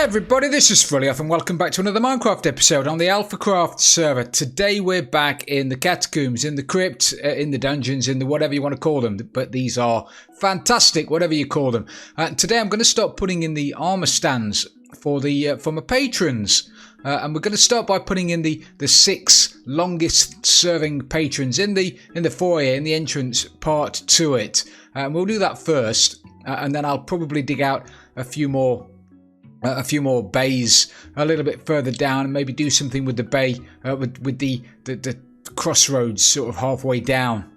Everybody, this is Froliath and welcome back to another Minecraft episode on the AlphaCraft server. Today we're back in the catacombs, in the crypt, in the dungeons, in the whatever you want to call them, but these are fantastic, whatever you call them. Today I'm going to start putting in the armor stands for my patrons. And we're going to start by putting in the 6 longest serving patrons in the foyer, in the entrance part to it. And we'll do that first, and then I'll probably dig out a few more bays a little bit further down, and maybe do something with the bay with the crossroads sort of halfway down.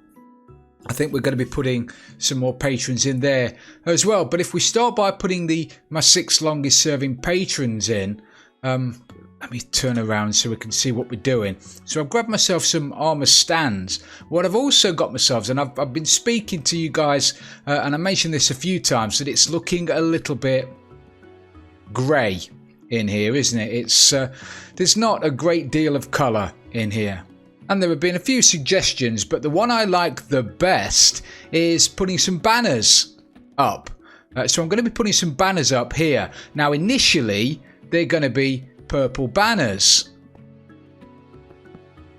I think we're going to be putting some more patrons in there as well. But if we start by putting my 6 longest serving patrons in, let me turn around so we can see what we're doing. So I've grabbed myself some armor stands. What I've also got myself, and I've been speaking to you guys, and I mentioned this a few times, that it's looking a little bit grey in here, isn't it? It's there's not a great deal of colour in here, and there have been a few suggestions, but the one I like the best is putting some banners up. So I'm going to be putting some banners up here. Now initially they're going to be purple banners.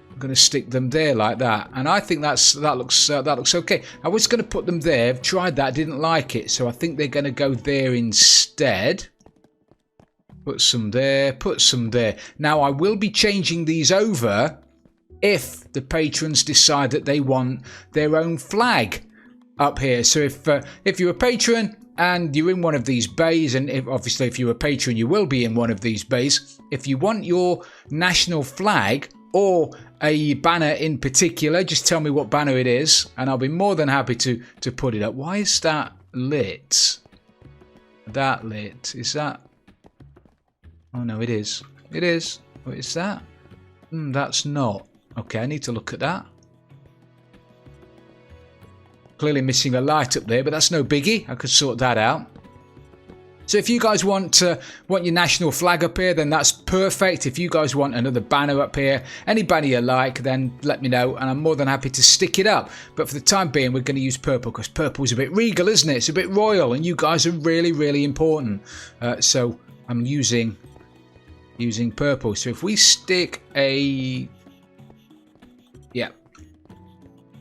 I'm going to stick them there like that, and I think that looks okay. I was going to put them there, I've tried that, didn't like it, so I think they're going to go there instead. Put some there, put some there. Now I will be changing these over if the patrons decide that they want their own flag up here. So if you're a patron and you're in one of these bays, and obviously if you're a patron you will be in one of these bays, if you want your national flag or a banner in particular, just tell me what banner it is and I'll be more than happy to put it up. Why is that lit? That lit, is that? Oh no, it is. It is. What is that? That's not. Okay, I need to look at that. Clearly missing a light up there, but that's no biggie. I could sort that out. So if you guys want your national flag up here, then that's perfect. If you guys want another banner up here, any banner you like, then let me know, and I'm more than happy to stick it up. But for the time being, we're going to use purple, because purple is a bit regal, isn't it? It's a bit royal, and you guys are really, really important. So I'm using purple. So if we stick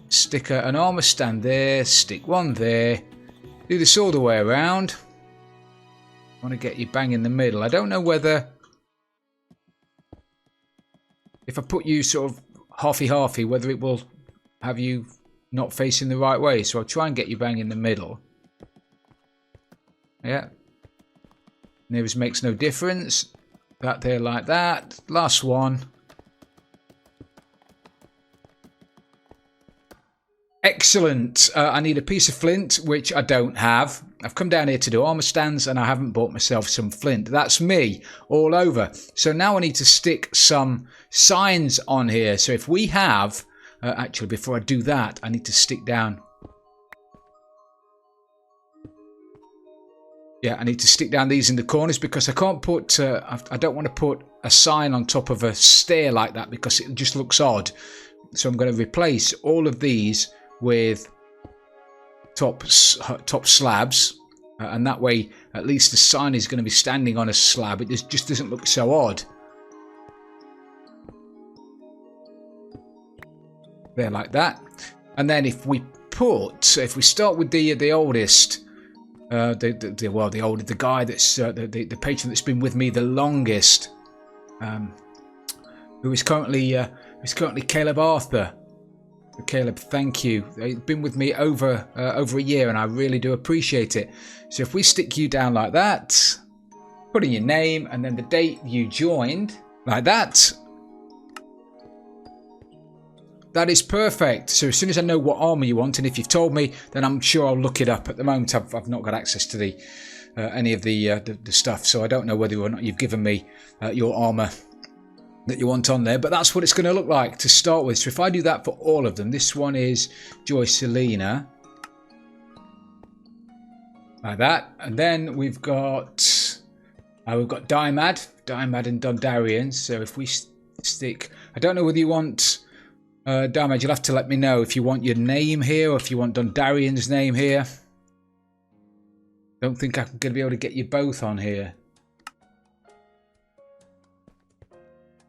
stick an armor stand there, stick one there, do this all the way around. I want to get you bang in the middle. I don't know whether, if I put you sort of halfy, whether it will have you not facing the right way. So I'll try and get you bang in the middle. Yeah. Nearest makes no difference. That there like that. Last one. Excellent. I need a piece of flint, which I don't have. I've come down here to do armor stands and I haven't bought myself some flint. That's me all over. So now I need to stick some signs on here. So if we have, actually before I do that, I need to stick down. Yeah, I need to stick down these in the corners, because I can't put, I don't want to put a sign on top of a stair like that, because it just looks odd. So I'm going to replace all of these with top slabs, and that way at least the sign is going to be standing on a slab. It just doesn't look so odd. There like that. And then if we start with the oldest, the guy that's the patron that's been with me the longest, who is currently Caleb Arthur. Caleb, thank you. You've been with me over a year, and I really do appreciate it. So if we stick you down like that, put in your name and then the date you joined, like that. That is perfect. So as soon as I know what armor you want, and if you've told me, then I'm sure I'll look it up. At the moment, I've not got access to the any of the stuff, so I don't know whether or not you've given me your armor that you want on there, but that's what it's going to look like to start with. So if I do that for all of them, this one is Joy Selena, like that, and then we've got Dimad and Dondarian. So if we stick, I don't know whether you want Dimad, you'll have to let me know if you want your name here or if you want Dondarian's name here. Don't think I'm going to be able to get you both on here.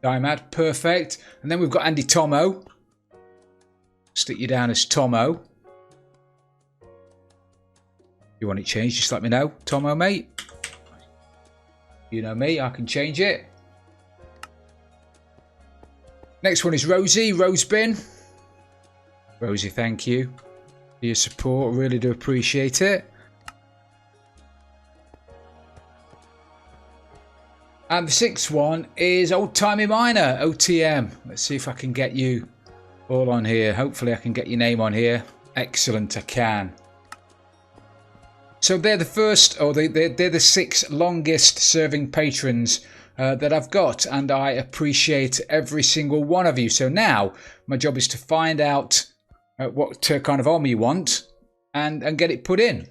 Diamad, perfect. And then we've got Andy Tomo. Stick you down as Tomo. If you want it changed, just let me know. Tomo, mate. You know me, I can change it. Next one is Rosie, Rosebin. Rosie, thank you for your support. Really do appreciate it. And the sixth one is Old Timey Miner, OTM. Let's see if I can get you all on here. Hopefully I can get your name on here. Excellent, I can. So they're the first, or they're the 6 longest serving patrons that I've got, and I appreciate every single one of you. So now my job is to find out what kind of army you want and get it put in.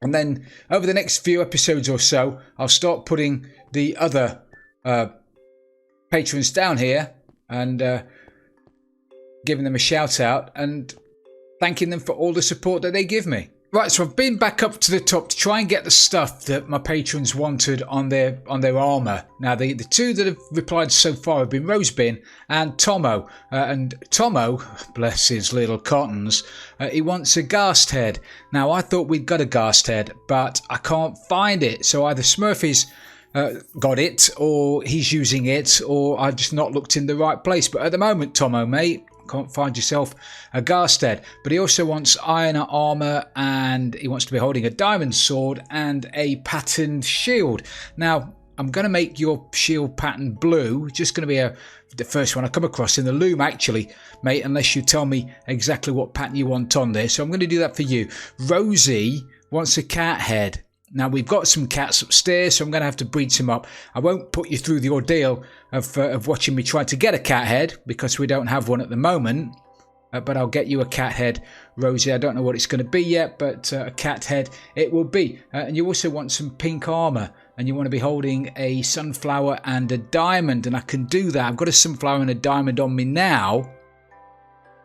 And then over the next few episodes or so, I'll start putting the other patrons down here and giving them a shout out and thanking them for all the support that they give me. Right, so I've been back up to the top to try and get the stuff that my patrons wanted on their armour. Now, the 2 that have replied so far have been Rosebin and Tomo. And Tomo, bless his little cottons, he wants a Ghast head. Now, I thought we'd got a Ghast head, but I can't find it. So either Smurfy's got it, or he's using it, or I've just not looked in the right place. But at the moment, Tomo, mate, can't find yourself a Ghast head. But he also wants iron armour, and he wants to be holding a diamond sword and a patterned shield. Now, I'm going to make your shield pattern blue. Just going to be the first one I come across in the loom, actually, mate, unless you tell me exactly what pattern you want on there. So I'm going to do that for you. Rosie wants a cat head. Now, we've got some cats upstairs, so I'm going to have to breed some up. I won't put you through the ordeal of watching me try to get a cat head, because we don't have one at the moment. But I'll get you a cat head, Rosie. I don't know what it's going to be yet, but a cat head it will be. And you also want some pink armour, and you want to be holding a sunflower and a diamond, and I can do that. I've got a sunflower and a diamond on me now,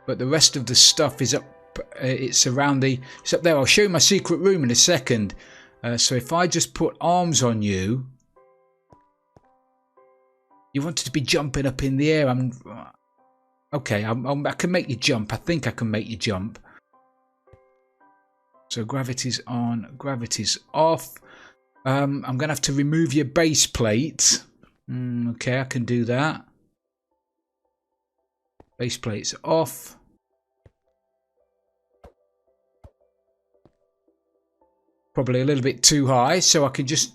but the rest of the stuff is up. It's up there. I'll show you my secret room in a second. So if I just put arms on you, you wanted to be jumping up in the air. Okay, I can make you jump. I think I can make you jump. So gravity's on, gravity's off. I'm going to have to remove your base plate. Okay, I can do that. Base plate's off. Probably a little bit too high, so I can just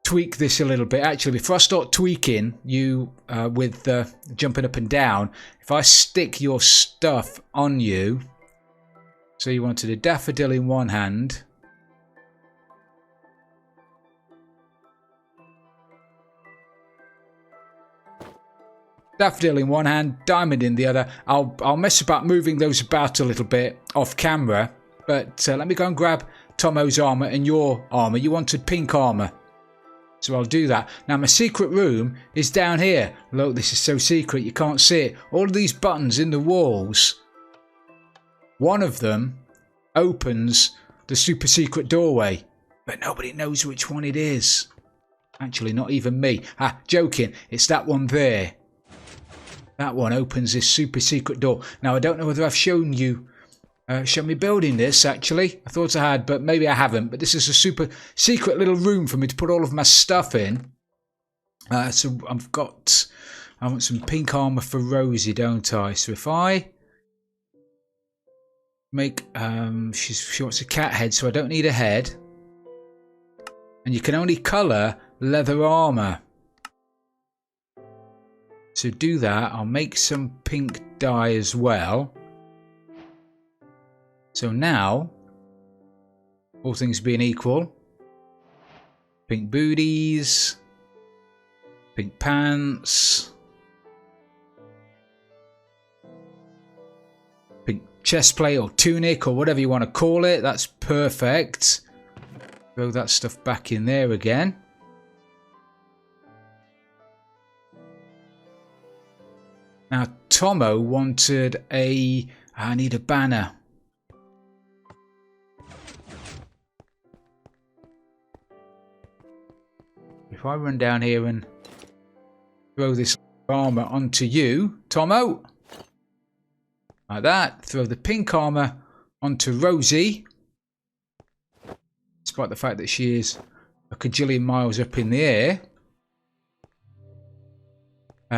tweak this a little bit. Actually, before I start tweaking you with jumping up and down, if I stick your stuff on you, so you wanted a daffodil in one hand, daffodil in one hand, diamond in the other. I'll mess about moving those about a little bit off camera, but let me go and grab Tomo's armour and your armour. You wanted pink armour, so I'll do that. Now my secret room is down here. Look, this is so secret you can't see it. All of these buttons in the walls, one of them opens the super secret doorway, but nobody knows which one it is. Actually, not even me. Joking, it's that one there. That one opens this super secret door. Now I don't know whether I've shown you show me building this. Actually, I thought I had, but maybe I haven't. But this is a super secret little room for me to put all of my stuff in. So I want some pink armor for Rosie, don't I? So if I make she wants a cat head, so I don't need a head, and you can only color leather armor. So do that. I'll make some pink dye as well. So now, all things being equal, pink booties, pink pants, pink chest plate or tunic or whatever you want to call it. That's perfect. Throw that stuff back in there again. Now Tomo wanted I need a banner. If I run down here and throw this armor onto you, Tomo. Like that. Throw the pink armor onto Rosie. Despite the fact that she is a cajillion miles up in the air.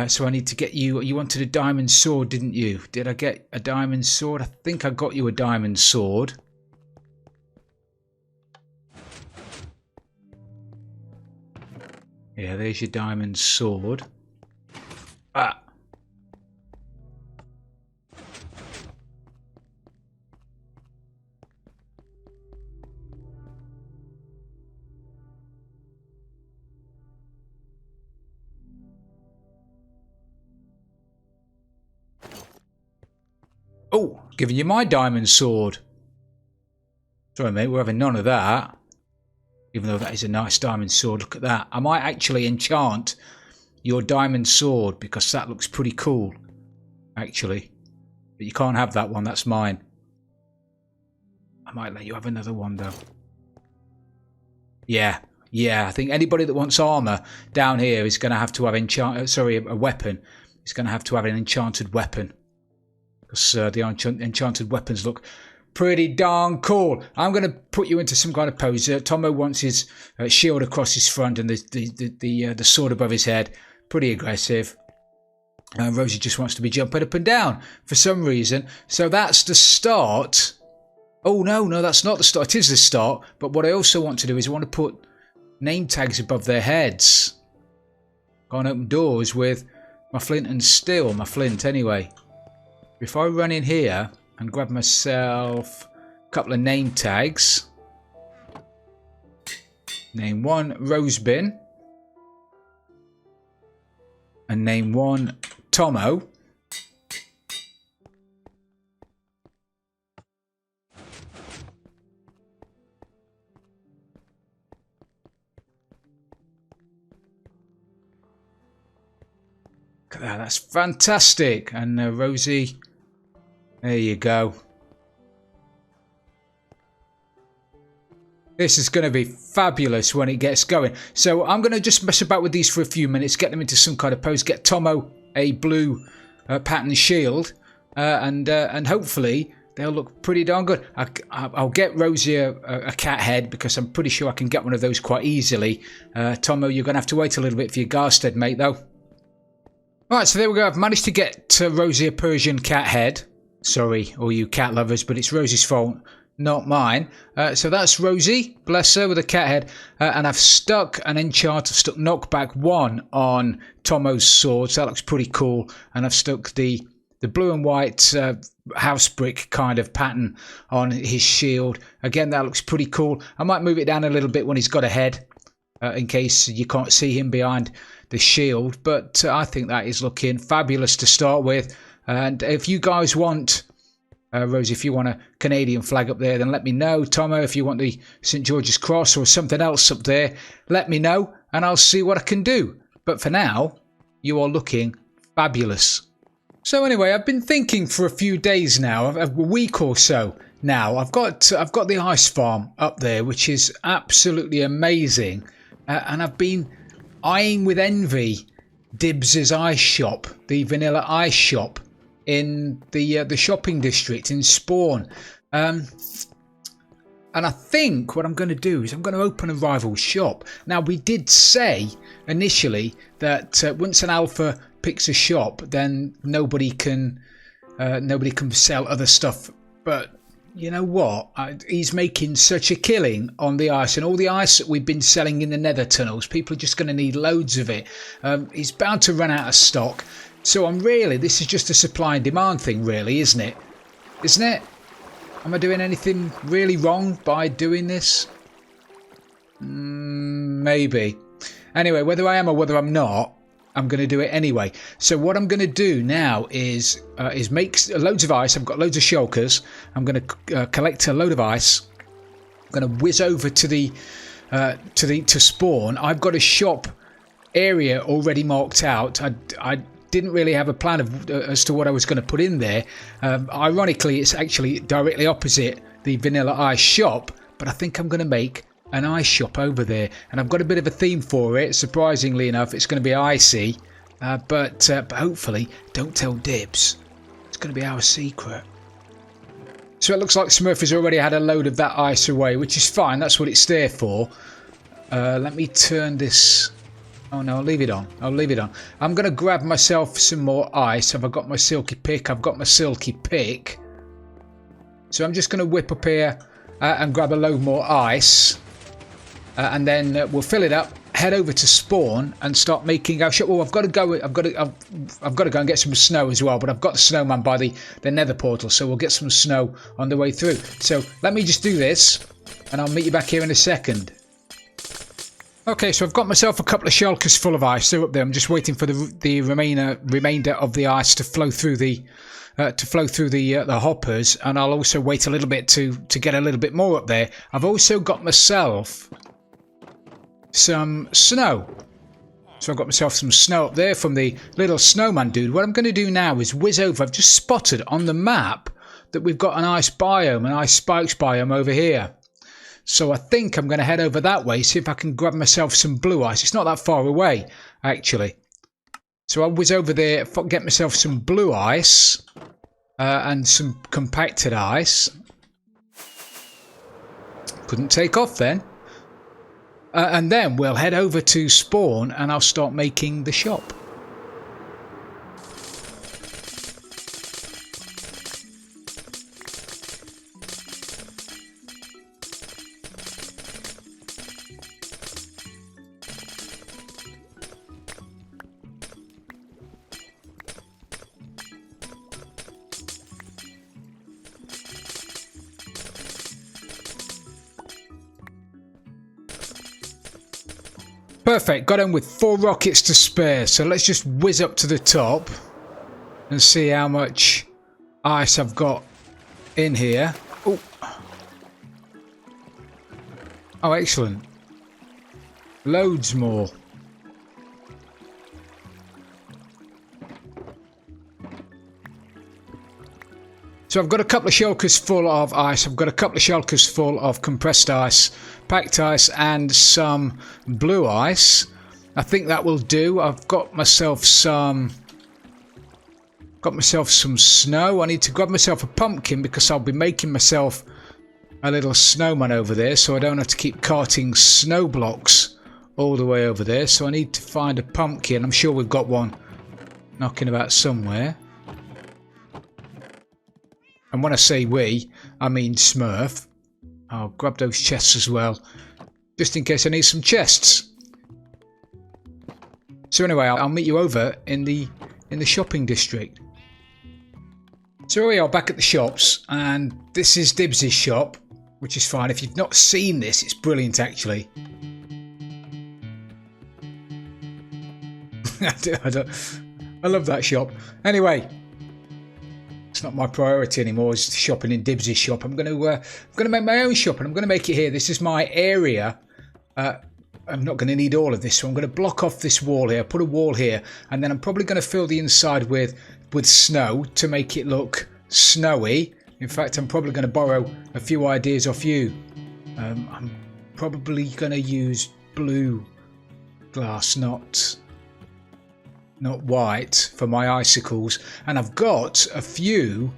So I need to get you. You wanted a diamond sword, didn't you? Did I get a diamond sword? I think I got you a diamond sword. Yeah, there's your diamond sword. Ah. Oh, giving you my diamond sword. Sorry, mate, we're having none of that. Even though that is a nice diamond sword. Look at that. I might actually enchant your diamond sword because that looks pretty cool, actually. But you can't have that one. That's mine. I might let you have another one, though. Yeah. I think anybody that wants armor down here is going to have to have a weapon. Is going to have to have an enchanted weapon. Because the enchanted weapons look pretty darn cool. I'm going to put you into some kind of pose. Tomo wants his shield across his front and the sword above his head. Pretty aggressive. Rosie just wants to be jumping up and down for some reason. So that's the start. Oh, no, that's not the start. It is the start. But what I also want to do is I want to put name tags above their heads. Can't open doors with my flint and steel. My flint, anyway. If I run in here and grab myself a couple of name tags. Name one Rosebin. And name one Tomo. Look at that, that's fantastic. And Rosie, there you go. This is going to be fabulous when it gets going. So I'm going to just mess about with these for a few minutes, get them into some kind of pose, get Tomo a blue pattern shield, and hopefully they'll look pretty darn good. I'll get Rosie a cat head because I'm pretty sure I can get one of those quite easily. Tomo, you're going to have to wait a little bit for your Garstead, mate, though. Right, so there we go. I've managed to get Rosie a Persian cat head. Sorry, all you cat lovers, but it's Rosie's fault, not mine. So that's Rosie, bless her, with a cat head. And I've stuck an enchant, I've stuck knockback 1 on Tomo's sword, so that looks pretty cool. And I've stuck the blue and white house brick kind of pattern on his shield. Again, that looks pretty cool. I might move it down a little bit when he's got a head, in case you can't see him behind the shield. But I think that is looking fabulous to start with. And if you guys want, Rosie, if you want a Canadian flag up there, then let me know. Tomo, if you want the St. George's Cross or something else up there, let me know and I'll see what I can do. But for now, you are looking fabulous. So anyway, I've been thinking for a few days now, a week or so now. I've got the ice farm up there, which is absolutely amazing. And I've been eyeing with envy Dibs's ice shop, the vanilla ice shop in the shopping district in Spawn. And I think what I'm going to do is I'm going to open a rival shop. Now, we did say initially that once an alpha picks a shop, then nobody can sell other stuff. But you know what? He's making such a killing on the ice, and all the ice that we've been selling in the nether tunnels, people are just going to need loads of it. He's bound to run out of stock. So this is just a supply and demand thing, really, isn't it? Isn't it? Am I doing anything really wrong by doing this? Maybe. Anyway, whether I am or whether I'm not, I'm going to do it anyway. So what I'm going to do now is make loads of ice. I've got loads of shulkers. I'm going to collect a load of ice. I'm going to whiz over to Spawn. I've got a shop area already marked out. I didn't really have a plan as to what I was going to put in there. Ironically, it's actually directly opposite the vanilla ice shop, but I think I'm going to make an ice shop over there, and I've got a bit of a theme for it. Surprisingly enough, it's going to be icy, But hopefully, don't tell Dibs. It's going to be our secret. So it looks like Smurf has already had a load of that ice away, which is fine. That's what it's there for. Let me turn this... Oh no, I'll leave it on. I'll leave it on. I'm going to grab myself some more ice. Have I got my silky pick? I've got my silky pick. So I'm just going to whip up here and grab a load more ice. And then we'll fill it up, head over to spawn and start making our shop. Oh, I've got to go and get some snow as well, but I've got the snowman by the nether portal, so we'll get some snow on the way through. So let me just do this and I'll meet you back here in a second. Okay, so I've got myself a couple of shulkers full of ice. They're up there. I'm just waiting for the remainder of the ice to flow through the hoppers, and I'll also wait a little bit to get a little bit more up there. I've also got myself some snow. So I've got myself some snow up there from the little snowman dude. What I'm going to do now is whiz over. I've just spotted on the map that we've got an ice biome, an ice spikes biome over here. So I think I'm going to head over that way, see if I can grab myself some blue ice. It's not that far away, actually. So I'll whiz over there, get myself some blue ice and some compacted ice. Couldn't take off then. And then we'll head over to spawn and I'll start making the shop. Perfect, got in with 4 rockets to spare, so let's just whiz up to the top and see how much ice I've got in here. Oh, excellent. Loads more. So I've got a couple of shulkers full of ice, I've got a couple of shulkers full of compressed ice, packed ice and some blue ice. I think that will do. I've got myself some snow. I need to grab myself a pumpkin because I'll be making myself a little snowman over there, so I don't have to keep carting snow blocks all the way over there. So I need to find a pumpkin. I'm sure we've got one knocking about somewhere. And when I say we, I mean Smurf. I'll grab those chests as well, just in case I need some chests. So anyway, I'll meet you over in the shopping district. So here we are back at the shops, and this is Dibs' shop, which is fine. If you've not seen this, it's brilliant actually. I love that shop. Anyway. It's not my priority anymore. It's shopping in Dibs' shop. I'm going to make my own shop, and I'm going to make it here. This is my area. I'm not going to need all of this, so I'm going to block off this wall here. Put a wall here, and then I'm probably going to fill the inside with snow to make it look snowy. In fact, I'm probably going to borrow a few ideas off you. I'm probably going to use blue glass, not white, for my icicles, and I've got a few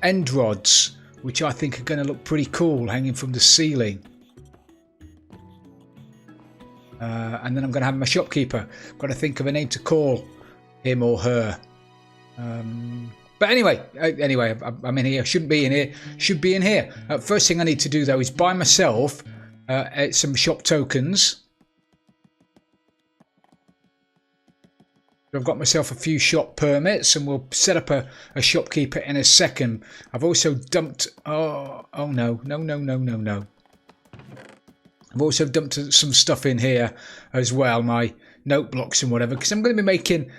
end rods which I think are going to look pretty cool hanging from the ceiling. And then I'm going to have my shopkeeper. Got to think of a name to call him or her. But anyway, I'm in here. Shouldn't be in here. Should be in here. First thing I need to do though is buy myself some shop tokens. I've got myself a few shop permits, and we'll set up a shopkeeper in a second. I've also dumped... Oh no. I've also dumped some stuff in here as well, my note blocks and whatever, because I'm going to be making,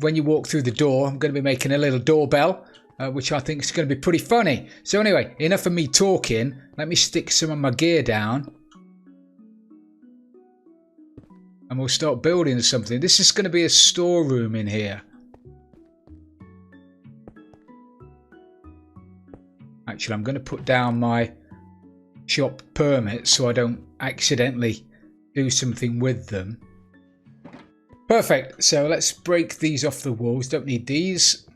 when you walk through the door, I'm going to be making a little doorbell, which I think is going to be pretty funny. So anyway, enough of me talking. Let me stick some of my gear down. And we'll start building something. This is going to be a storeroom in here. Actually, I'm going to put down my shop permits so I don't accidentally do something with them. Perfect. So let's break these off the walls. Don't need these.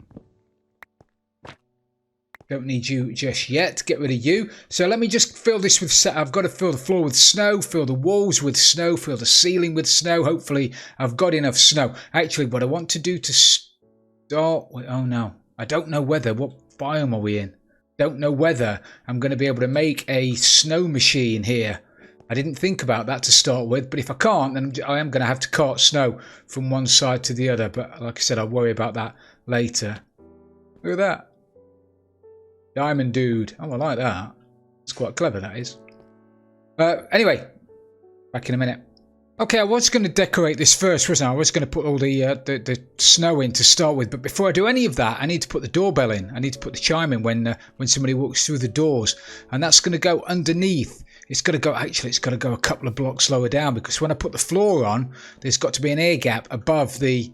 Don't need you just yet. Get rid of you. So let me just fill this with... I've got to fill the floor with snow, fill the walls with snow, fill the ceiling with snow. Hopefully I've got enough snow. Actually, what I want to do to start... Oh no. I don't know whether... What biome are we in? Don't know whether I'm going to be able to make a snow machine here. I didn't think about that to start with, but if I can't, then I am going to have to cart snow from one side to the other. But like I said, I'll worry about that later. Look at that. Diamond dude. Oh, I like that. It's quite clever, that is. Anyway, back in a minute. Okay, I was going to decorate this first, wasn't I? I was going to put all the snow in to start with, but before I do any of that, I need to put the doorbell in. I need to put the chime in when somebody walks through the doors, and that's going to go underneath. It's got to go. Actually, it's got to go a couple of blocks lower down because when I put the floor on, there's got to be an air gap above the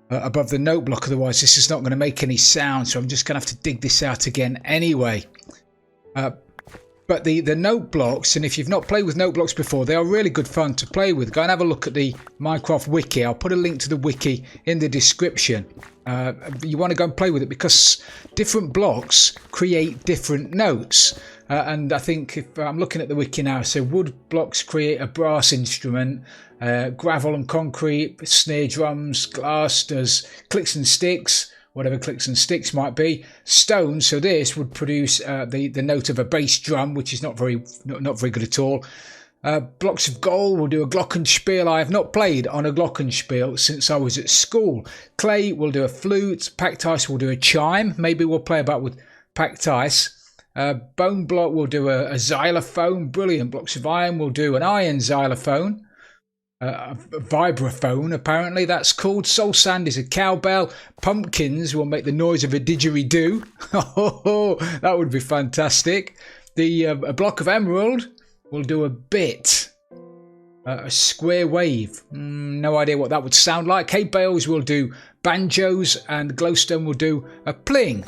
note block. Otherwise, this is not going to make any sound. So I'm just going to have to dig this out again anyway. But the note blocks, and if you've not played with note blocks before, they are really good fun to play with. Go and have a look at the Minecraft wiki. I'll put a link to the wiki in the description. You want to go and play with it because different blocks create different notes. And I think if I'm looking at the wiki now, so wood blocks create a brass instrument, gravel and concrete, snare drums, glass does clicks and sticks, whatever clicks and sticks might be. Stone, so this would produce the note of a bass drum, which is not very good at all. Blocks of gold will do a glockenspiel. I have not played on a glockenspiel since I was at school. Clay will do a flute. Packed ice will do a chime. Maybe we'll play about with packed ice. Bone block will do a xylophone. Brilliant. Blocks of iron will do an iron xylophone. A vibraphone, apparently that's called. Soul sand is a cowbell. Pumpkins will make the noise of a didgeridoo. Oh, that would be fantastic. A block of emerald will do a bit. A square wave. No idea what that would sound like. Hay bales will do banjos, and glowstone will do a pling.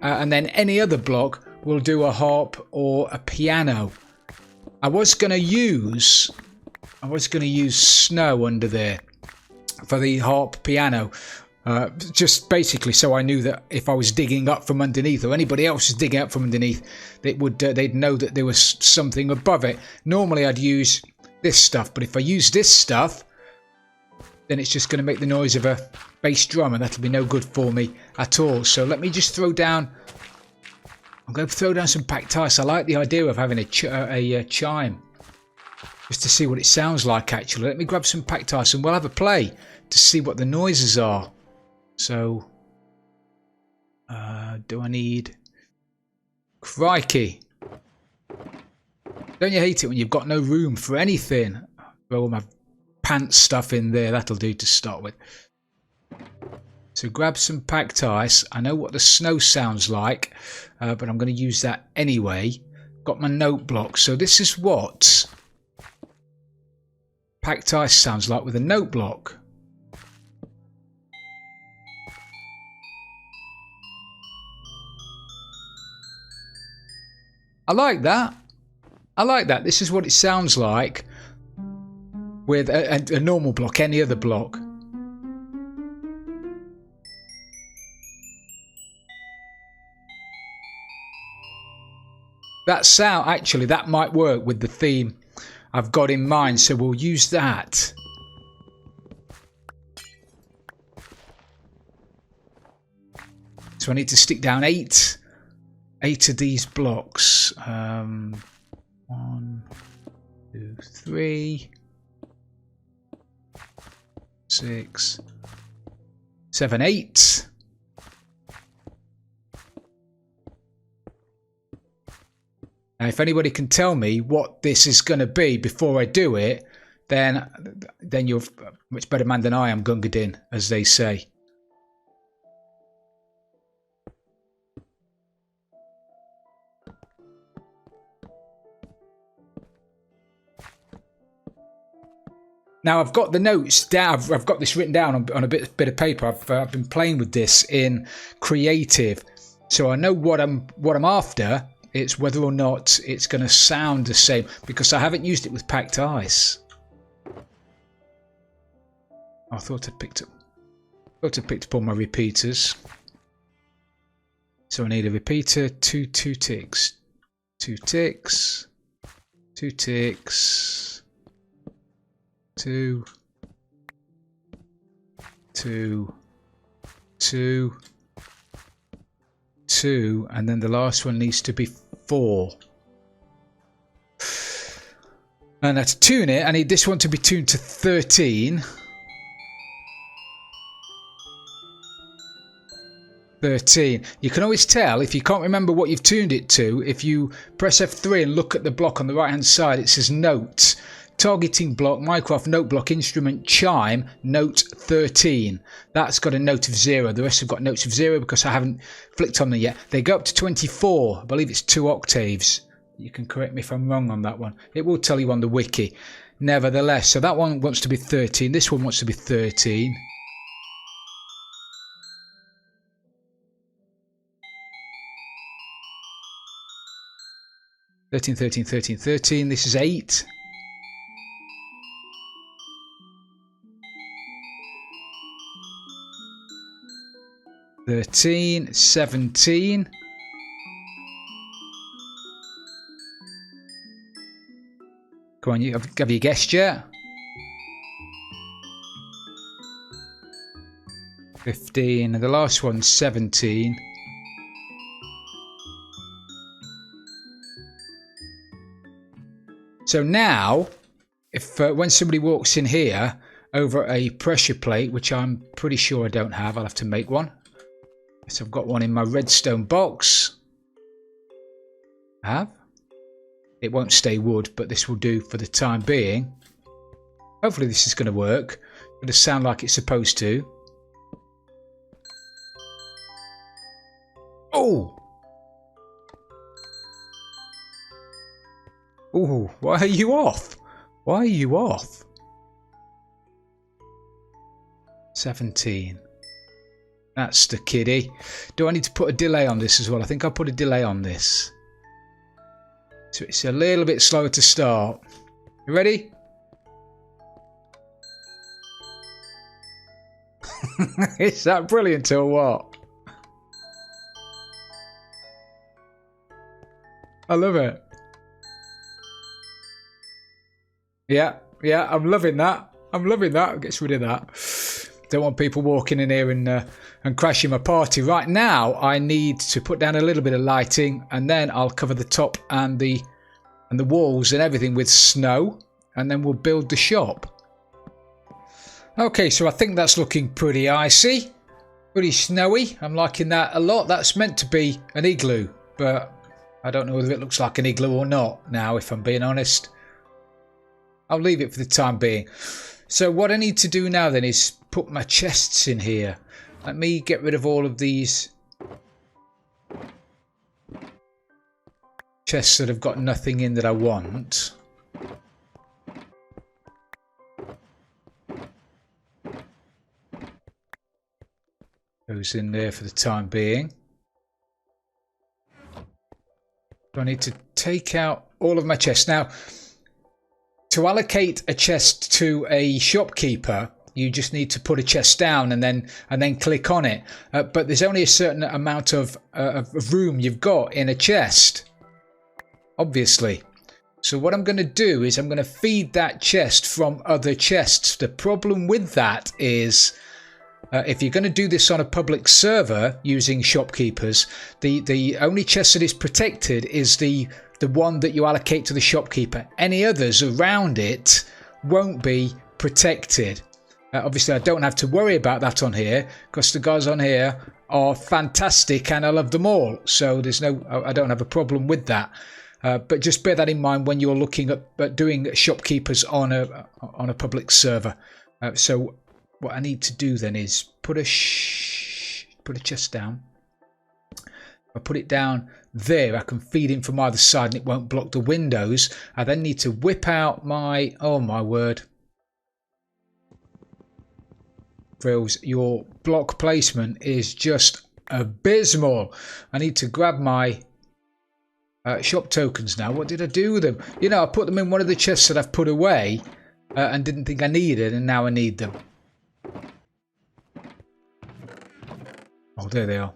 And then any other block will do a harp or a piano. I was going to use snow under there for the harp piano, just basically so I knew that if I was digging up from underneath or anybody else was digging up from underneath, they'd know that there was something above it. Normally I'd use this stuff, but if I use this stuff, then it's just going to make the noise of a bass drum, and that'll be no good for me at all. So let me just throw down. I'm going to throw down some packed ice. I like the idea of having a chime, just to see what it sounds like. Actually, let me grab some packed ice and we'll have a play to see what the noises are. So, do I need? Crikey! Don't you hate it when you've got no room for anything? Throw all my pants stuff in there. That'll do to start with. So grab some packed ice. I know what the snow sounds like, but I'm going to use that anyway. Got my note block. So this is what packed ice sounds like with a note block. I like that. I like that. This is what it sounds like with a normal block, any other block. That sound, actually, that might work with the theme I've got in mind, so we'll use that. So I need to stick down eight of these blocks. 1, 2, 3, 6, 7, 8. Now, if anybody can tell me what this is going to be before I do it, then you're a much better man than I am, Gunga Din, as they say. Now I've got the notes down. I've got this written down on a bit of paper. I've been playing with this in creative, so I know what I'm after. It's whether or not it's going to sound the same, because I haven't used it with packed ice. I thought I'd picked up all my repeaters. So I need a repeater, two ticks. 2 ticks. 2 ticks. 2. 2. 2. 2. And then the last one needs to be 4. And to tune it, I need this one to be tuned to 13. 13. You can always tell if you can't remember what you've tuned it to. If you press F3 and look at the block on the right hand side, it says notes. Targeting block, Mycroft note block instrument chime, note 13. That's got a note of 0. The rest have got notes of 0 because I haven't flicked on them yet. They go up to 24. I believe it's 2 octaves. You can correct me if I'm wrong on that one. It will tell you on the wiki. Nevertheless, so that one wants to be 13. This one wants to be 13. Thirteen, 13, 13, 13. This is 8. (13), 17. Come on, have you guessed yet? 15, and the last one's 17. So now, if when somebody walks in here over a pressure plate, which I'm pretty sure I don't have, I'll have to make one. So I've got one in my redstone box. I have. It won't stay wood, but this will do for the time being. Hopefully this is going to work. It's going to sound like it's supposed to. Oh! Oh, why are you off? Why are you off? 17. That's the kiddie. Do I need to put a delay on this as well? I think I'll put a delay on this. So it's a little bit slower to start. You ready? Is that brilliant or what? I love it. Yeah, I'm loving that. I'm loving that. Gets rid of that. Don't want people walking in here and crashing my party. Right now, I need to put down a little bit of lighting, and then I'll cover the top and the walls and everything with snow, and then we'll build the shop. Okay, so I think that's looking pretty icy, pretty snowy. I'm liking that a lot. That's meant to be an igloo, but I don't know whether it looks like an igloo or not now, if I'm being honest. I'll leave it for the time being. So what I need to do now then is put my chests in here. Let me get rid of all of these chests that have got nothing in that I want. Goes in there for the time being. So I need to take out all of my chests. Now, to allocate a chest to a shopkeeper, you just need to put a chest down and then click on it. But there's only a certain amount of room you've got in a chest, obviously. So what I'm going to do is I'm going to feed that chest from other chests. The problem with that is if you're going to do this on a public server using shopkeepers, the only chest that is protected is the one that you allocate to the shopkeeper. Any others around it won't be protected. Obviously, I don't have to worry about that on here because the guys on here are fantastic and I love them all. So I don't have a problem with that. But just bear that in mind when you're looking at doing shopkeepers on a public server. So what I need to do then is put a chest down. I put it down there, I can feed in from either side and it won't block the windows. I then need to whip out my, oh my word. Frills, your block placement is just abysmal. I need to grab my shop tokens now. What did I do with them? You know, I put them in one of the chests that I've put away and didn't think I needed, and now I need them. Oh, there they are.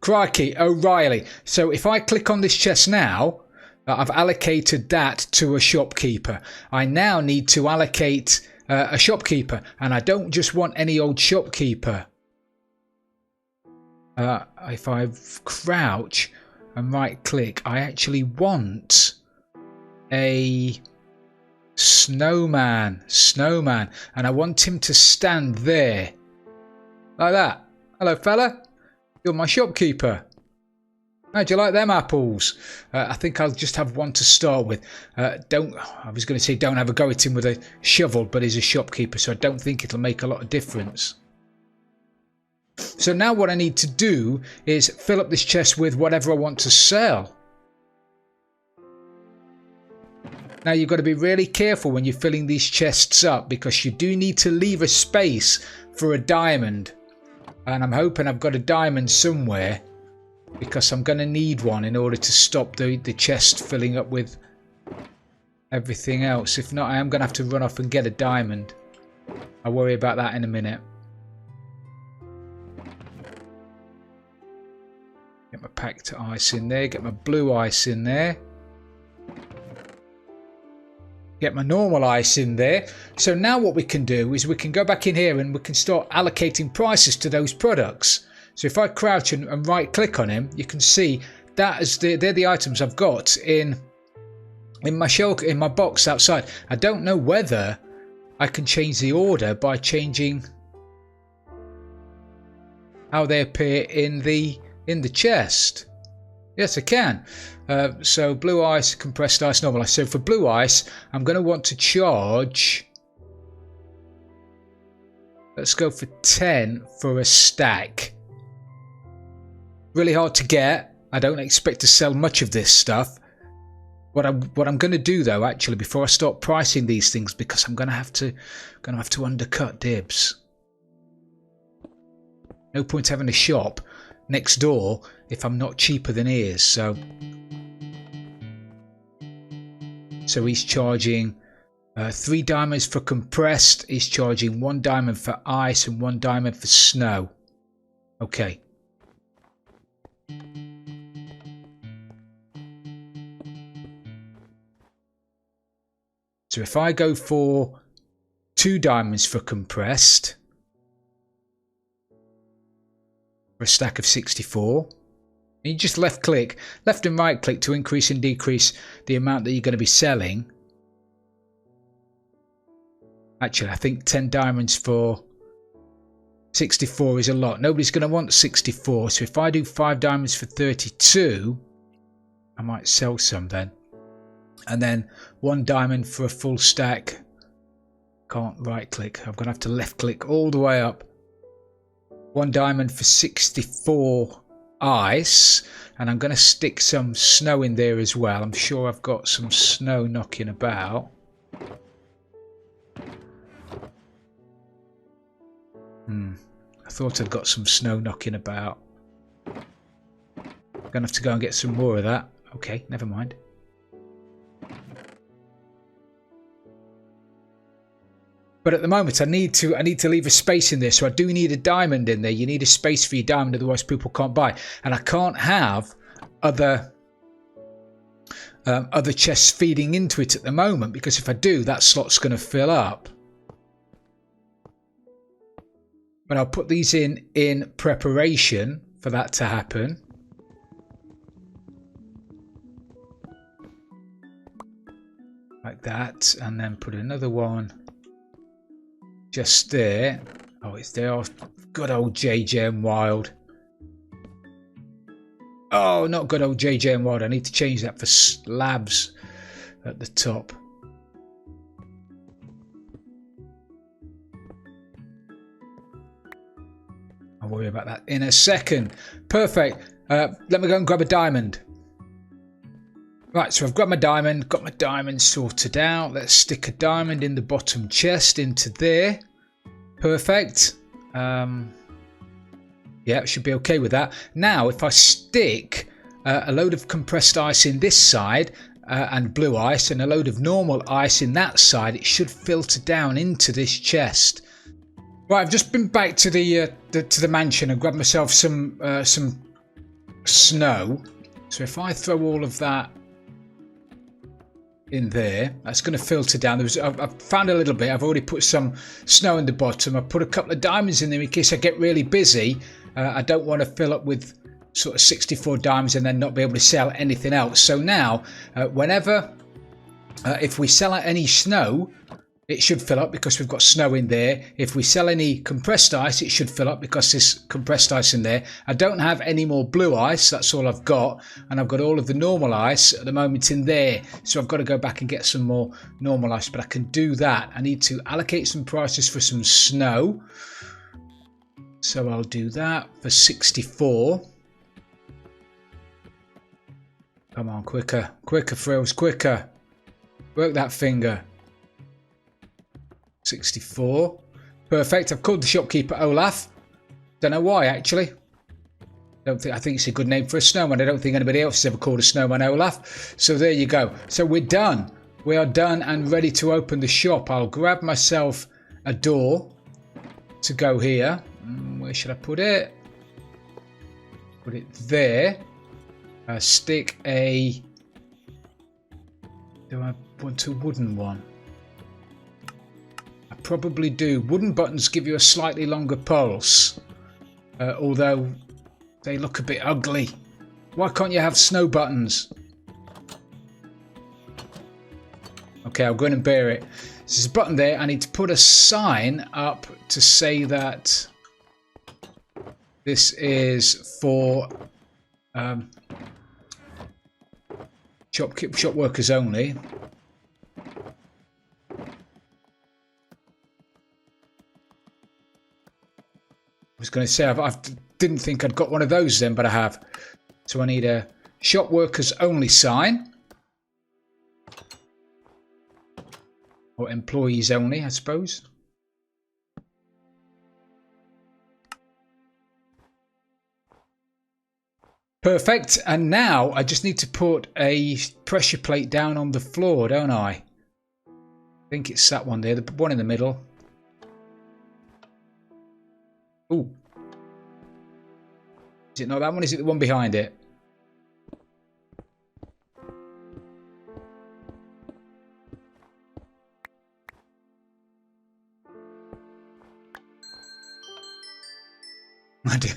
Crikey, O'Reilly. So if I click on this chest now, I've allocated that to a shopkeeper. I now need to allocate a shopkeeper, and I don't just want any old shopkeeper. If I crouch and right click, I actually want a snowman, and I want him to stand there like that. Hello fella, you're my shopkeeper. How'd you like them apples? I think I'll just have one to start with. I was going to say don't have a go at him with a shovel, but he's a shopkeeper, so I don't think it'll make a lot of difference. So now what I need to do is fill up this chest with whatever I want to sell. Now you've got to be really careful when you're filling these chests up, because you do need to leave a space for a diamond. And I'm hoping I've got a diamond somewhere, because I'm going to need one in order to stop the chest filling up with everything else. If not, I am going to have to run off and get a diamond. I'll worry about that in a minute. Get my packed ice in there, get my blue ice in there. Get my normal ice in there. So now what we can do is we can go back in here and we can start allocating prices to those products. So if I crouch and right click on him, you can see that is they're the items I've got in my box outside. I don't know whether I can change the order by changing how they appear in the chest. Yes, I can. So blue ice, compressed ice, normal ice. So for blue ice, I'm going to want to charge. Let's go for 10 for a stack. Really hard to get. I don't expect to sell much of this stuff. What I'm going to do though, actually, before I start pricing these things, because I'm going to have to undercut Dibs. No point having a shop next door if I'm not cheaper than he is. So he's charging 3 diamonds for compressed. He's charging 1 diamond for ice and 1 diamond for snow. Okay. So if I go for 2 diamonds for compressed, for a stack of 64, and you just left and right click to increase and decrease the amount that you're going to be selling. Actually, I think 10 diamonds for 64 is a lot. Nobody's going to want 64, so if I do 5 diamonds for 32, I might sell some then. And then 1 diamond for a full stack. Can't right click. I'm going to have to left click all the way up. 1 diamond for 64 ice. And I'm going to stick some snow in there as well. I'm sure I've got some snow knocking about. I thought I'd got some snow knocking about. I'm going to have to go and get some more of that. Okay, never mind. But at the moment, I need to leave a space in there. So I do need a diamond in there. You need a space for your diamond, otherwise people can't buy. And I can't have other chests feeding into it at the moment, because if I do, that slot's going to fill up. But I'll put these in preparation for that to happen. Like that, and then put another one just there. Oh, it's there. Oh, good old JJ Wild. Oh, not good old JJ Wild. I need to change that for slabs at the top. I'll worry about that in a second. Perfect. Let me go and grab a diamond. Right, so I've got my diamond sorted out. Let's stick a diamond in the bottom chest into there. Perfect. Yeah, should be okay with that. Now, if I stick a load of compressed ice in this side and blue ice and a load of normal ice in that side, it should filter down into this chest. Right, I've just been back to the mansion and grabbed myself some snow. So if I throw all of that in there, that's going to filter down. I've found a little bit. I've already put some snow in the bottom. I've put a couple of diamonds in there in case I get really busy. I don't want to fill up with sort of 64 diamonds and then not be able to sell anything else. So now, if we sell any snow, it should fill up because we've got snow in there. If we sell any compressed ice, it should fill up because there's compressed ice in there. I don't have any more blue ice. That's all I've got. And I've got all of the normal ice at the moment in there. So I've got to go back and get some more normal ice. But I can do that. I need to allocate some prices for some snow. So I'll do that for 64. Come on, quicker. Quicker, Frills, quicker. Work that finger. 64. Perfect. I've called the shopkeeper Olaf. Don't know why, actually. I think it's a good name for a snowman. I don't think anybody else has ever called a snowman Olaf. So there you go. So we're done. We are done and ready to open the shop. I'll grab myself a door to go here. Where should I put it? Put it there. Stick a... Do I want a wooden one? Probably do. Wooden buttons give you a slightly longer pulse, although they look a bit ugly. Why can't you have snow buttons? Okay, I'll go in and bear it. There's a button there. I need to put a sign up to say that this is for shop workers only. I was going to say I didn't think I'd got one of those then, but I have. So I need a shop workers only sign, or employees only, I suppose. Perfect. And now I just need to put a pressure plate down on the floor, don't I? I think it's that one there, the one in the middle. Ooh. Is it not that one? Is it the one behind it?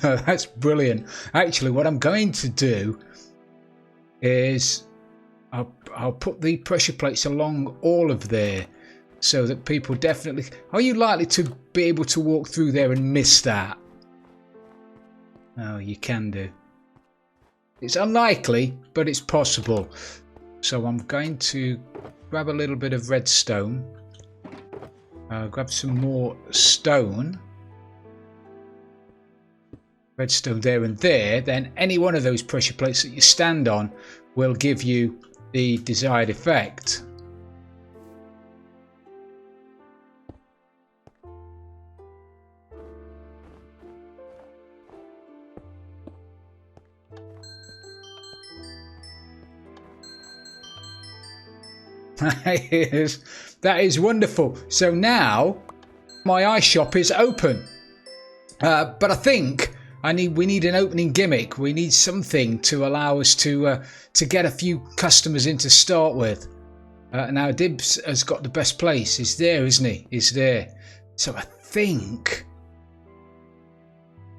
That's brilliant. Actually, what I'm going to do is I'll put the pressure plates along all of there, so that people definitely... Are you likely to be able to walk through there and miss that? Oh, you can do. It's unlikely, but it's possible. So I'm going to grab a little bit of redstone. Grab some more stone. Redstone there and there. Then any one of those pressure plates that you stand on will give you the desired effect. That is wonderful. So now my ice shop is open, but I think we need an opening gimmick. We need something to allow us to get a few customers in to start with. Now Dibs has got the best place. He's there, isn't he? He's there. So I think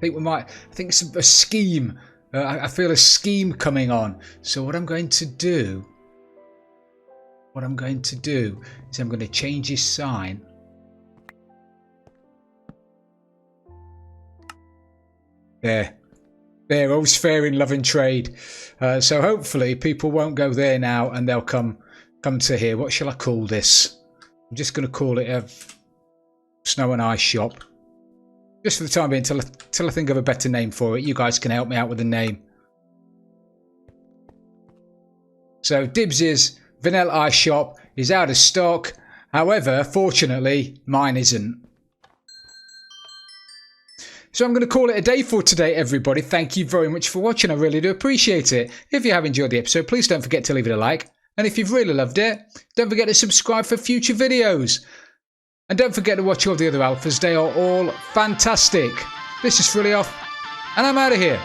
we might. I think it's a scheme. I feel a scheme coming on. So what I'm going to do is I'm going to change his sign. There, all's fair in love and trade. So hopefully people won't go there now, and they'll come to here. What shall I call this? I'm just going to call it a snow and ice shop, just for the time being, till I think of a better name for it. You guys can help me out with the name. So Dibs' Vanilla Ice Shop is out of stock. However, fortunately, mine isn't. So I'm going to call it a day for today, everybody. Thank you very much for watching. I really do appreciate it. If you have enjoyed the episode, please don't forget to leave it a like. And if you've really loved it, don't forget to subscribe for future videos. And don't forget to watch all the other alphas. They are all fantastic. This is Frilioth, and I'm out of here.